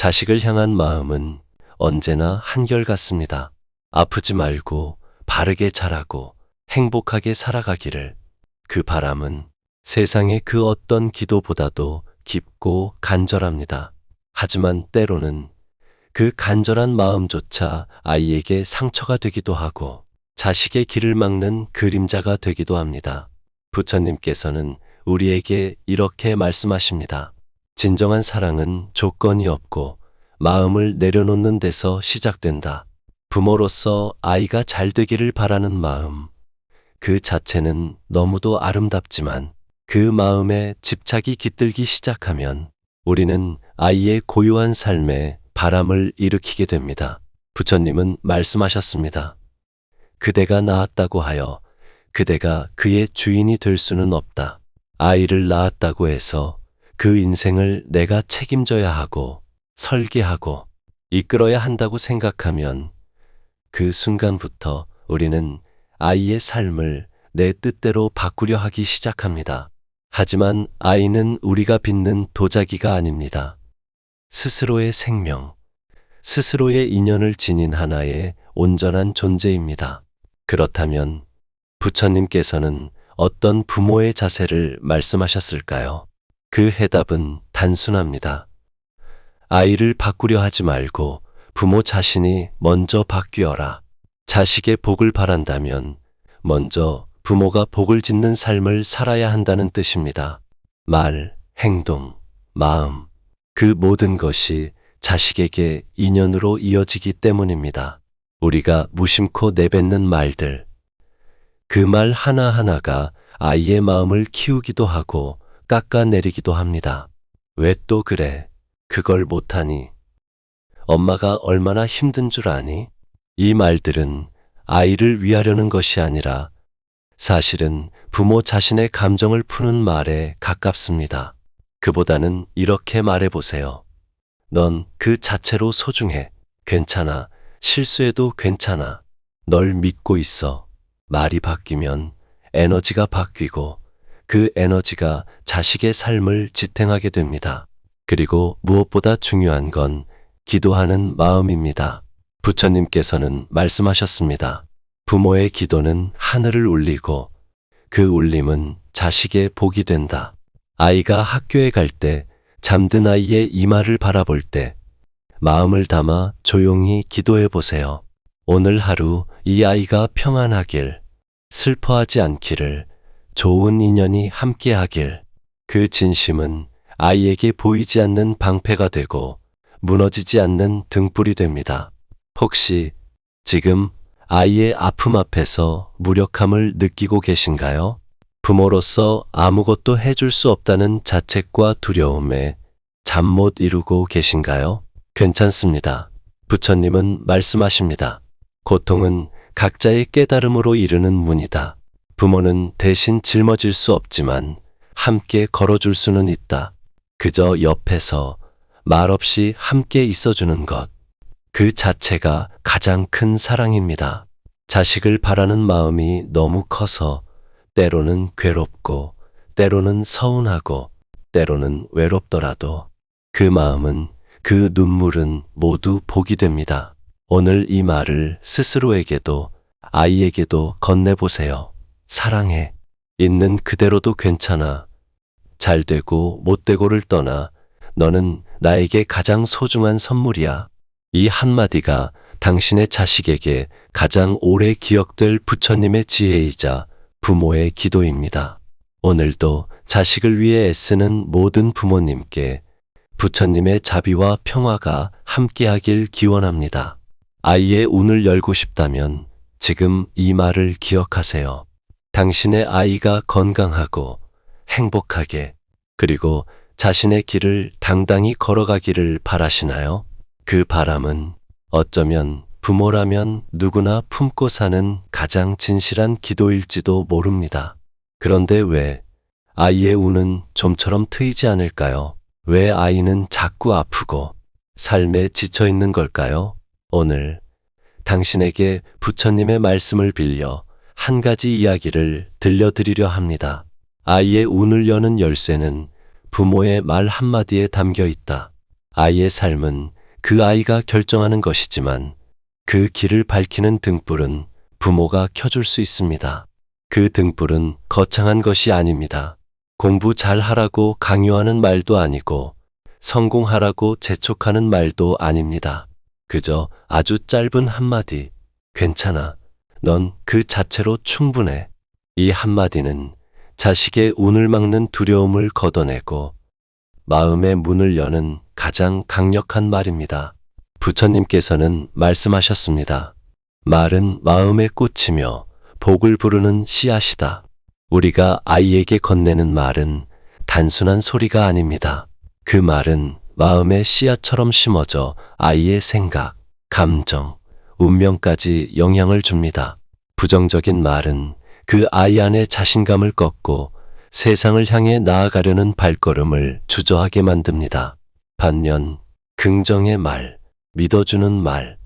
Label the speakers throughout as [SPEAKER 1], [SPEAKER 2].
[SPEAKER 1] 자식을 향한 마음은 언제나 한결같습니다. 아프지 말고 바르게 자라고 행복하게 살아가기를. 그 바람은 세상의 그 어떤 기도보다도 깊고 간절합니다. 하지만 때로는 그 간절한 마음조차 아이에게 상처가 되기도 하고 자식의 길을 막는 그림자가 되기도 합니다. 부처님께서는 우리에게 이렇게 말씀하십니다. 진정한 사랑은 조건이 없고 마음을 내려놓는 데서 시작된다. 부모로서 아이가 잘 되기를 바라는 마음, 그 자체는 너무도 아름답지만 그 마음에 집착이 깃들기 시작하면 우리는 아이의 고요한 삶에 바람을 일으키게 됩니다. 부처님은 말씀하셨습니다. 그대가 낳았다고 하여 그대가 그의 주인이 될 수는 없다. 아이를 낳았다고 해서 그 인생을 내가 책임져야 하고 설계하고 이끌어야 한다고 생각하면 그 순간부터 우리는 아이의 삶을 내 뜻대로 바꾸려 하기 시작합니다. 하지만 아이는 우리가 빚는 도자기가 아닙니다. 스스로의 생명, 스스로의 인연을 지닌 하나의 온전한 존재입니다. 그렇다면 부처님께서는 어떤 부모의 자세를 말씀하셨을까요? 그 해답은 단순합니다. 아이를 바꾸려 하지 말고 부모 자신이 먼저 바뀌어라. 자식의 복을 바란다면 먼저 부모가 복을 짓는 삶을 살아야 한다는 뜻입니다. 말, 행동, 마음, 그 모든 것이 자식에게 인연으로 이어지기 때문입니다. 우리가 무심코 내뱉는 말들, 그 말 하나하나가 아이의 마음을 키우기도 하고 깎아내리기도 합니다. 왜 또 그래? 그걸 못하니? 엄마가 얼마나 힘든 줄 아니? 이 말들은 아이를 위하려는 것이 아니라 사실은 부모 자신의 감정을 푸는 말에 가깝습니다. 그보다는 이렇게 말해보세요. 넌 그 자체로 소중해. 괜찮아. 실수해도 괜찮아. 널 믿고 있어. 말이 바뀌면 에너지가 바뀌고 그 에너지가 자식의 삶을 지탱하게 됩니다. 그리고 무엇보다 중요한 건 기도하는 마음입니다. 부처님께서는 말씀하셨습니다. 부모의 기도는 하늘을 울리고 그 울림은 자식의 복이 된다. 아이가 학교에 갈 때, 잠든 아이의 이마를 바라볼 때 마음을 담아 조용히 기도해 보세요. 오늘 하루 이 아이가 평안하길, 슬퍼하지 않기를, 좋은 인연이 함께하길. 그 진심은 아이에게 보이지 않는 방패가 되고 무너지지 않는 등불이 됩니다. 혹시 지금 아이의 아픔 앞에서 무력함을 느끼고 계신가요? 부모로서 아무것도 해줄 수 없다는 자책과 두려움에 잠 못 이루고 계신가요? 괜찮습니다. 부처님은 말씀하십니다. 고통은 각자의 깨달음으로 이르는 문이다. 부모는 대신 짊어질 수 없지만 함께 걸어줄 수는 있다. 그저 옆에서 말없이 함께 있어주는 것. 그 자체가 가장 큰 사랑입니다. 자식을 바라는 마음이 너무 커서 때로는 괴롭고, 때로는 서운하고, 때로는 외롭더라도 그 마음은, 그 눈물은 모두 복이 됩니다. 오늘 이 말을 스스로에게도 아이에게도 건네보세요. 사랑해. 있는 그대로도 괜찮아. 잘 되고 못 되고를 떠나 너는 나에게 가장 소중한 선물이야. 이 한마디가 당신의 자식에게 가장 오래 기억될 부처님의 지혜이자 부모의 기도입니다. 오늘도 자식을 위해 애쓰는 모든 부모님께 부처님의 자비와 평화가 함께하길 기원합니다. 아이의 운을 열고 싶다면 지금 이 말을 기억하세요. 당신의 아이가 건강하고 행복하게 그리고 자신의 길을 당당히 걸어가기를 바라시나요? 그 바람은 어쩌면 부모라면 누구나 품고 사는 가장 진실한 기도일지도 모릅니다. 그런데 왜 아이의 운은 좀처럼 트이지 않을까요? 왜 아이는 자꾸 아프고 삶에 지쳐 있는 걸까요? 오늘 당신에게 부처님의 말씀을 빌려 한 가지 이야기를 들려드리려 합니다. 아이의 운을 여는 열쇠는 부모의 말 한마디에 담겨 있다. 아이의 삶은 그 아이가 결정하는 것이지만 그 길을 밝히는 등불은 부모가 켜줄 수 있습니다. 그 등불은 거창한 것이 아닙니다. 공부 잘하라고 강요하는 말도 아니고 성공하라고 재촉하는 말도 아닙니다. 그저 아주 짧은 한마디, 괜찮아. 넌 그 자체로 충분해. 이 한마디는 자식의 운을 막는 두려움을 걷어내고 마음의 문을 여는 가장 강력한 말입니다. 부처님께서는 말씀하셨습니다. 말은 마음에 꽂히며 복을 부르는 씨앗이다. 우리가 아이에게 건네는 말은 단순한 소리가 아닙니다. 그 말은 마음의 씨앗처럼 심어져 아이의 생각, 감정, 운명까지 영향을 줍니다. 부정적인 말은 그 아이 안의 자신감을 꺾고 세상을 향해 나아가려는 발걸음을 주저하게 만듭니다. 반면 긍정의 말, 믿어주는 말,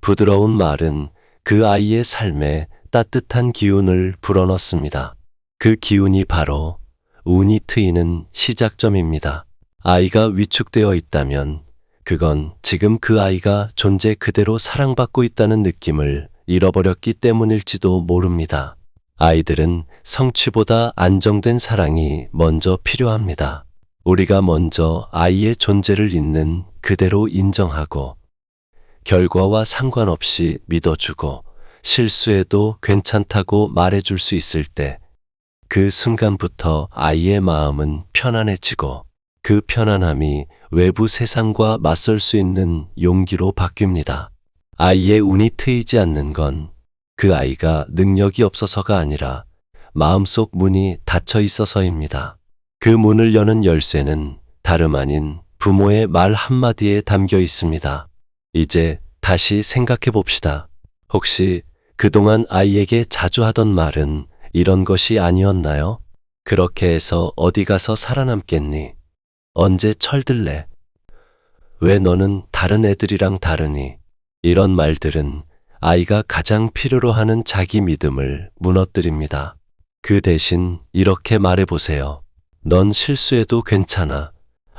[SPEAKER 1] 부드러운 말은 그 아이의 삶에 따뜻한 기운을 불어넣습니다. 그 기운이 바로 운이 트이는 시작점입니다. 아이가 위축되어 있다면 그건 지금 그 아이가 존재 그대로 사랑받고 있다는 느낌을 잃어버렸기 때문일지도 모릅니다. 아이들은 성취보다 안정된 사랑이 먼저 필요합니다. 우리가 먼저 아이의 존재를 있는 그대로 인정하고 결과와 상관없이 믿어주고 실수해도 괜찮다고 말해줄 수 있을 때 그 순간부터 아이의 마음은 편안해지고 그 편안함이 외부 세상과 맞설 수 있는 용기로 바뀝니다. 아이의 운이 트이지 않는 건 그 아이가 능력이 없어서가 아니라 마음속 문이 닫혀 있어서입니다. 그 문을 여는 열쇠는 다름 아닌 부모의 말 한마디에 담겨 있습니다. 이제 다시 생각해 봅시다. 혹시 그동안 아이에게 자주 하던 말은 이런 것이 아니었나요? 그렇게 해서 어디 가서 살아남겠니? 언제 철들래? 왜 너는 다른 애들이랑 다르니? 이런 말들은 아이가 가장 필요로 하는 자기 믿음을 무너뜨립니다. 그 대신 이렇게 말해보세요. 넌 실수해도 괜찮아.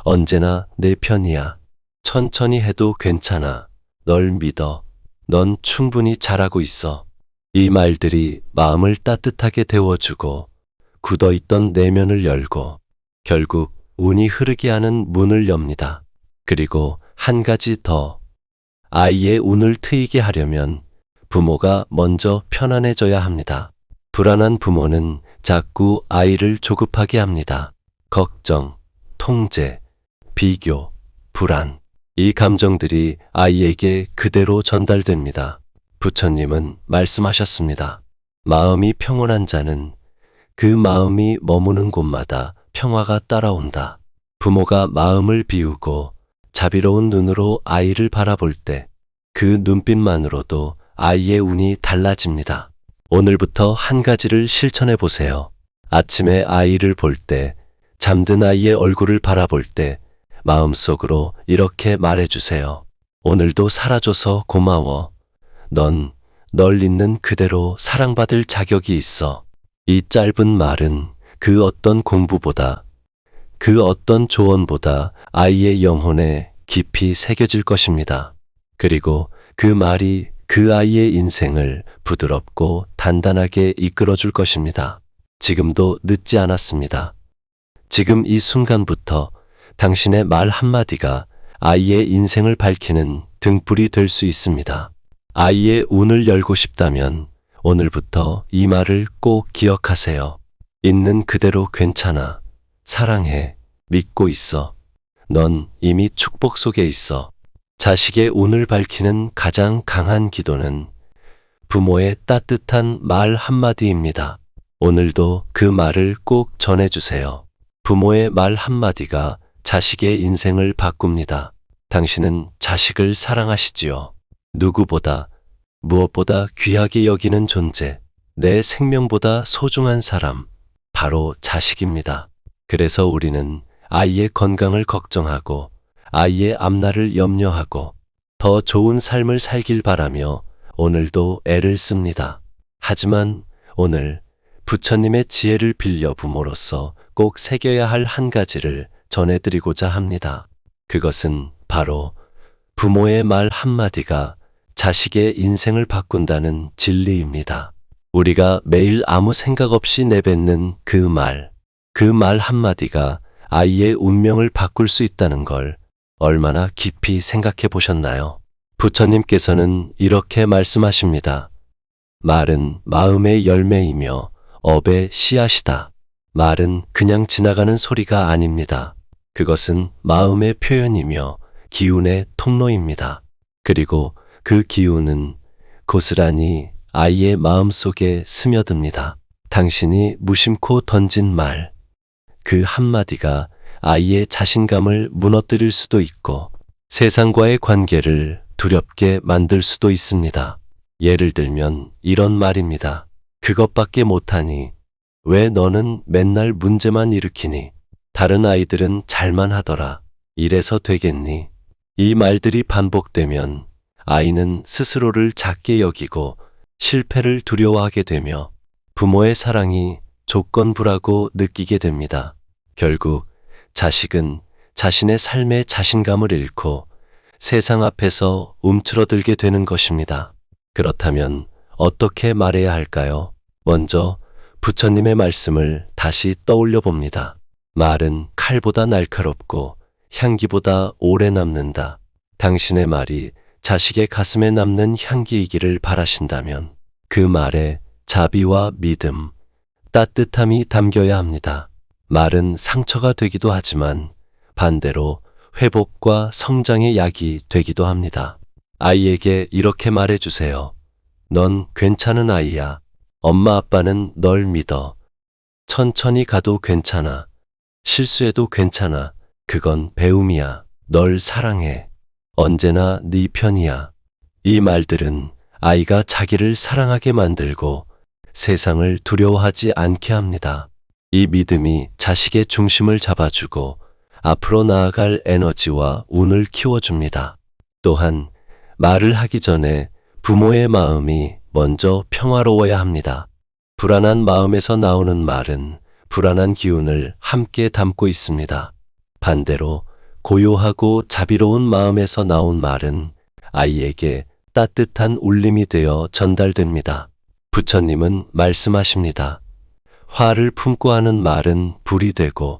[SPEAKER 1] 언제나 내 편이야. 천천히 해도 괜찮아. 널 믿어. 넌 충분히 잘하고 있어. 이 말들이 마음을 따뜻하게 데워주고 굳어있던 내면을 열고 결국 운이 흐르게 하는 문을 엽니다. 그리고 한 가지 더. 아이의 운을 트이게 하려면 부모가 먼저 편안해져야 합니다. 불안한 부모는 자꾸 아이를 조급하게 합니다. 걱정, 통제, 비교, 불안. 이 감정들이 아이에게 그대로 전달됩니다. 부처님은 말씀하셨습니다. 마음이 평온한 자는 그 마음이 머무는 곳마다 평화가 따라온다. 부모가 마음을 비우고 자비로운 눈으로 아이를 바라볼 때 그 눈빛만으로도 아이의 운이 달라집니다. 오늘부터 한 가지를 실천해 보세요. 아침에 아이를 볼 때, 잠든 아이의 얼굴을 바라볼 때 마음속으로 이렇게 말해주세요. 오늘도 살아줘서 고마워. 넌 널 있는 그대로 사랑받을 자격이 있어. 이 짧은 말은 그 어떤 공부보다, 그 어떤 조언보다 아이의 영혼에 깊이 새겨질 것입니다. 그리고 그 말이 그 아이의 인생을 부드럽고 단단하게 이끌어줄 것입니다. 지금도 늦지 않았습니다. 지금 이 순간부터 당신의 말 한마디가 아이의 인생을 밝히는 등불이 될 수 있습니다. 아이의 운을 열고 싶다면 오늘부터 이 말을 꼭 기억하세요. 있는 그대로 괜찮아. 사랑해. 믿고 있어. 넌 이미 축복 속에 있어. 자식의 운을 밝히는 가장 강한 기도는 부모의 따뜻한 말 한마디입니다. 오늘도 그 말을 꼭 전해주세요. 부모의 말 한마디가 자식의 인생을 바꿉니다. 당신은 자식을 사랑하시지요. 누구보다, 무엇보다 귀하게 여기는 존재, 내 생명보다 소중한 사람, 바로 자식입니다. 그래서 우리는 아이의 건강을 걱정하고 아이의 앞날을 염려하고 더 좋은 삶을 살길 바라며 오늘도 애를 씁니다. 하지만 오늘 부처님의 지혜를 빌려 부모로서 꼭 새겨야 할 한 가지를 전해드리고자 합니다. 그것은 바로 부모의 말 한마디가 자식의 인생을 바꾼다는 진리입니다. 우리가 매일 아무 생각 없이 내뱉는 그 말 한마디가 아이의 운명을 바꿀 수 있다는 걸 얼마나 깊이 생각해 보셨나요? 부처님께서는 이렇게 말씀하십니다. 말은 마음의 열매이며 업의 씨앗이다. 말은 그냥 지나가는 소리가 아닙니다. 그것은 마음의 표현이며 기운의 통로입니다. 그리고 그 기운은 고스란히 아이의 마음 속에 스며듭니다. 당신이 무심코 던진 말, 그 한마디가 아이의 자신감을 무너뜨릴 수도 있고 세상과의 관계를 두렵게 만들 수도 있습니다. 예를 들면 이런 말입니다. 그것밖에 못하니 왜 너는 맨날 문제만 일으키니? 다른 아이들은 잘만 하더라. 이래서 되겠니? 이 말들이 반복되면 아이는 스스로를 작게 여기고 실패를 두려워하게 되며 부모의 사랑이 조건부라고 느끼게 됩니다. 결국 자식은 자신의 삶의 자신감을 잃고 세상 앞에서 움츠러들게 되는 것입니다. 그렇다면 어떻게 말해야 할까요? 먼저 부처님의 말씀을 다시 떠올려 봅니다. 말은 칼보다 날카롭고 향기보다 오래 남는다. 당신의 말이 자식의 가슴에 남는 향기이기를 바라신다면 그 말에 자비와 믿음, 따뜻함이 담겨야 합니다. 말은 상처가 되기도 하지만 반대로 회복과 성장의 약이 되기도 합니다. 아이에게 이렇게 말해주세요. 넌 괜찮은 아이야. 엄마 아빠는 널 믿어. 천천히 가도 괜찮아. 실수해도 괜찮아. 그건 배움이야. 널 사랑해. 언제나 네 편이야. 이 말들은 아이가 자기를 사랑하게 만들고 세상을 두려워하지 않게 합니다. 이 믿음이 자식의 중심을 잡아주고 앞으로 나아갈 에너지와 운을 키워줍니다. 또한 말을 하기 전에 부모의 마음이 먼저 평화로워야 합니다. 불안한 마음에서 나오는 말은 불안한 기운을 함께 담고 있습니다. 반대로 고요하고 자비로운 마음에서 나온 말은 아이에게 따뜻한 울림이 되어 전달됩니다. 부처님은 말씀하십니다. 화를 품고 하는 말은 불이 되고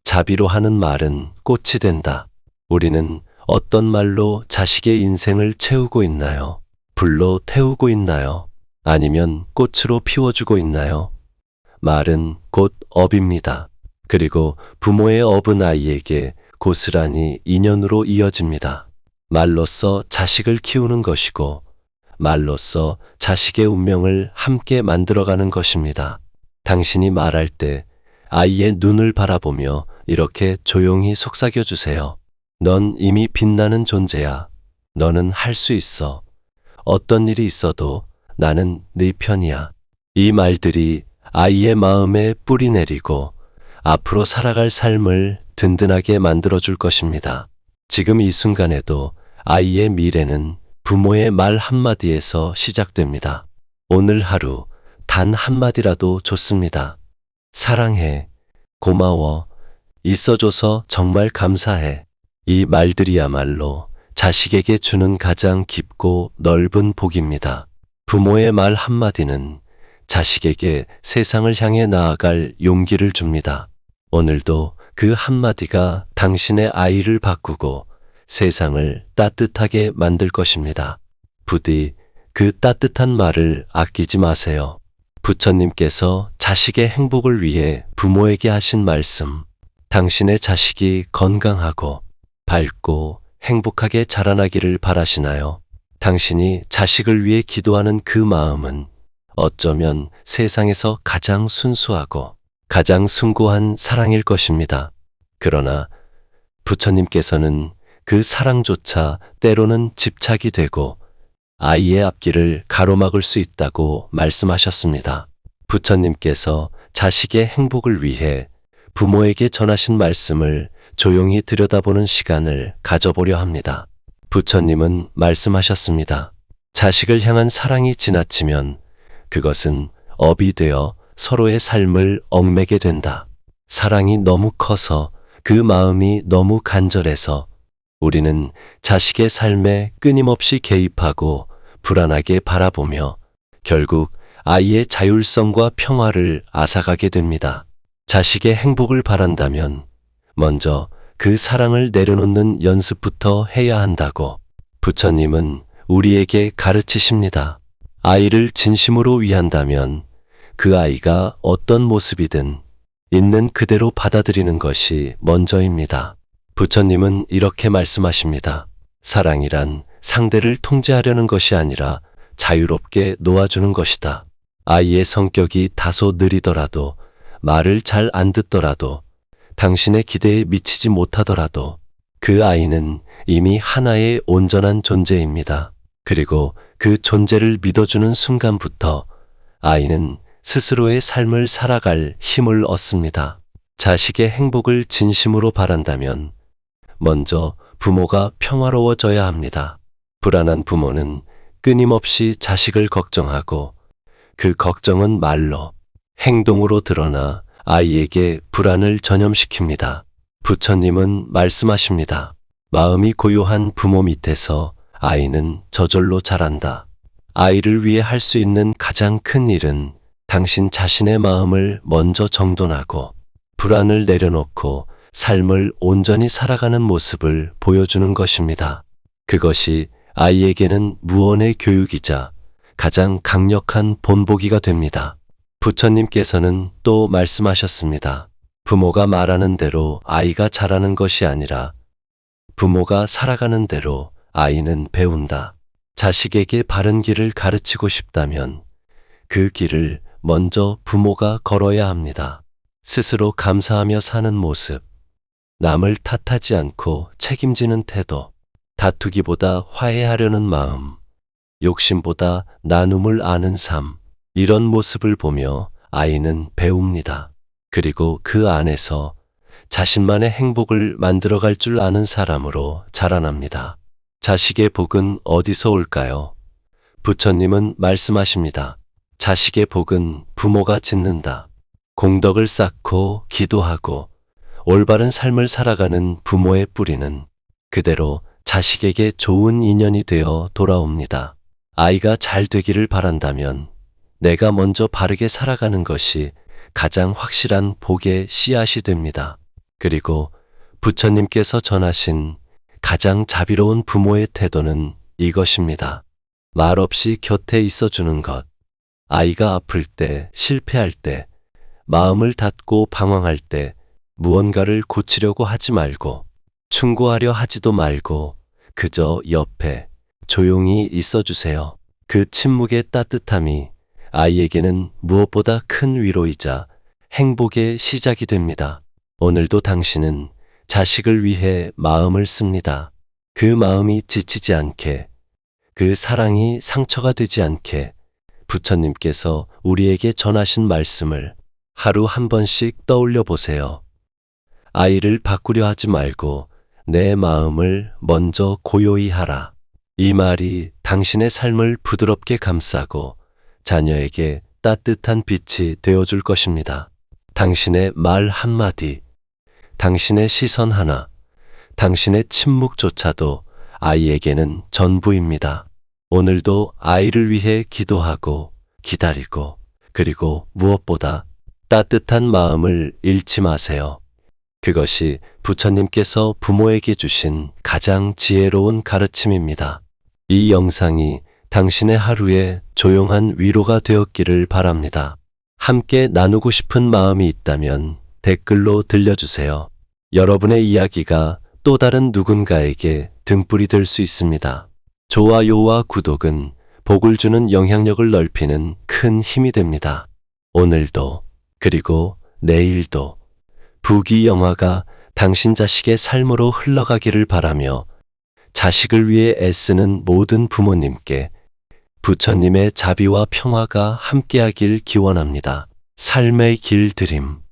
[SPEAKER 1] 자비로 하는 말은 꽃이 된다. 우리는 어떤 말로 자식의 인생을 채우고 있나요? 불로 태우고 있나요? 아니면 꽃으로 피워주고 있나요? 말은 곧 업입니다. 그리고 부모의 업은 아이에게 고스란히 인연으로 이어집니다. 말로써 자식을 키우는 것이고 말로써 자식의 운명을 함께 만들어가는 것입니다. 당신이 말할 때 아이의 눈을 바라보며 이렇게 조용히 속삭여주세요. 넌 이미 빛나는 존재야. 너는 할 수 있어. 어떤 일이 있어도 나는 네 편이야. 이 말들이 아이의 마음에 뿌리 내리고 앞으로 살아갈 삶을 든든하게 만들어줄 것입니다. 지금 이 순간에도 아이의 미래는 부모의 말 한마디에서 시작됩니다. 오늘 하루 단 한마디라도 좋습니다. 사랑해, 고마워, 있어줘서 정말 감사해. 이 말들이야말로 자식에게 주는 가장 깊고 넓은 복입니다. 부모의 말 한마디는 자식에게 세상을 향해 나아갈 용기를 줍니다. 오늘도 그 한마디가 당신의 아이를 바꾸고 세상을 따뜻하게 만들 것입니다. 부디 그 따뜻한 말을 아끼지 마세요. 부처님께서 자식의 행복을 위해 부모에게 하신 말씀, 당신의 자식이 건강하고 밝고 행복하게 자라나기를 바라시나요? 당신이 자식을 위해 기도하는 그 마음은 어쩌면 세상에서 가장 순수하고 가장 숭고한 사랑일 것입니다. 그러나 부처님께서는 그 사랑조차 때로는 집착이 되고 아이의 앞길을 가로막을 수 있다고 말씀하셨습니다. 부처님께서 자식의 행복을 위해 부모에게 전하신 말씀을 조용히 들여다보는 시간을 가져보려 합니다. 부처님은 말씀하셨습니다. 자식을 향한 사랑이 지나치면 그것은 업이 되어 서로의 삶을 얽매게 된다. 사랑이 너무 커서 그 마음이 너무 간절해서 우리는 자식의 삶에 끊임없이 개입하고 불안하게 바라보며 결국 아이의 자율성과 평화를 앗아가게 됩니다. 자식의 행복을 바란다면 먼저 그 사랑을 내려놓는 연습부터 해야 한다고 부처님은 우리에게 가르치십니다. 아이를 진심으로 위한다면 그 아이가 어떤 모습이든 있는 그대로 받아들이는 것이 먼저입니다. 부처님은 이렇게 말씀하십니다. 사랑이란 상대를 통제하려는 것이 아니라 자유롭게 놓아주는 것이다. 아이의 성격이 다소 느리더라도, 말을 잘 안 듣더라도, 당신의 기대에 미치지 못하더라도 그 아이는 이미 하나의 온전한 존재입니다. 그리고 그 존재를 믿어주는 순간부터 아이는 스스로의 삶을 살아갈 힘을 얻습니다. 자식의 행복을 진심으로 바란다면 먼저 부모가 평화로워져야 합니다. 불안한 부모는 끊임없이 자식을 걱정하고 그 걱정은 말로, 행동으로 드러나 아이에게 불안을 전염시킵니다. 부처님은 말씀하십니다. 마음이 고요한 부모 밑에서 아이는 저절로 자란다. 아이를 위해 할 수 있는 가장 큰 일은 당신 자신의 마음을 먼저 정돈하고 불안을 내려놓고 삶을 온전히 살아가는 모습을 보여주는 것입니다. 그것이 아이에게는 무언의 교육이자 가장 강력한 본보기가 됩니다. 부처님께서는 또 말씀하셨습니다. 부모가 말하는 대로 아이가 자라는 것이 아니라 부모가 살아가는 대로 아이는 배운다. 자식에게 바른 길을 가르치고 싶다면 그 길을 먼저 부모가 걸어야 합니다. 스스로 감사하며 사는 모습, 남을 탓하지 않고 책임지는 태도, 다투기보다 화해하려는 마음, 욕심보다 나눔을 아는 삶, 이런 모습을 보며 아이는 배웁니다. 그리고 그 안에서 자신만의 행복을 만들어갈 줄 아는 사람으로 자라납니다. 자식의 복은 어디서 올까요? 부처님은 말씀하십니다. 자식의 복은 부모가 짓는다. 공덕을 쌓고 기도하고 올바른 삶을 살아가는 부모의 뿌리는 그대로 자식에게 좋은 인연이 되어 돌아옵니다. 아이가 잘 되기를 바란다면 내가 먼저 바르게 살아가는 것이 가장 확실한 복의 씨앗이 됩니다. 그리고 부처님께서 전하신 가장 자비로운 부모의 태도는 이것입니다. 말없이 곁에 있어주는 것. 아이가 아플 때, 실패할 때, 마음을 닫고 방황할 때 무언가를 고치려고 하지 말고 충고하려 하지도 말고 그저 옆에 조용히 있어주세요. 그 침묵의 따뜻함이 아이에게는 무엇보다 큰 위로이자 행복의 시작이 됩니다. 오늘도 당신은 자식을 위해 마음을 씁니다. 그 마음이 지치지 않게, 그 사랑이 상처가 되지 않게 부처님께서 우리에게 전하신 말씀을 하루 한 번씩 떠올려 보세요. 아이를 바꾸려 하지 말고 내 마음을 먼저 고요히 하라. 이 말이 당신의 삶을 부드럽게 감싸고 자녀에게 따뜻한 빛이 되어줄 것입니다. 당신의 말 한마디, 당신의 시선 하나, 당신의 침묵조차도 아이에게는 전부입니다. 오늘도 아이를 위해 기도하고 기다리고 그리고 무엇보다 따뜻한 마음을 잃지 마세요. 그것이 부처님께서 부모에게 주신 가장 지혜로운 가르침입니다. 이 영상이 당신의 하루에 조용한 위로가 되었기를 바랍니다. 함께 나누고 싶은 마음이 있다면 댓글로 들려주세요. 여러분의 이야기가 또 다른 누군가에게 등불이 될 수 있습니다. 좋아요와 구독은 복을 주는 영향력을 넓히는 큰 힘이 됩니다. 오늘도 그리고 내일도 부귀영화가 당신 자식의 삶으로 흘러가기를 바라며 자식을 위해 애쓰는 모든 부모님께 부처님의 자비와 평화가 함께하길 기원합니다. 삶의 길 드림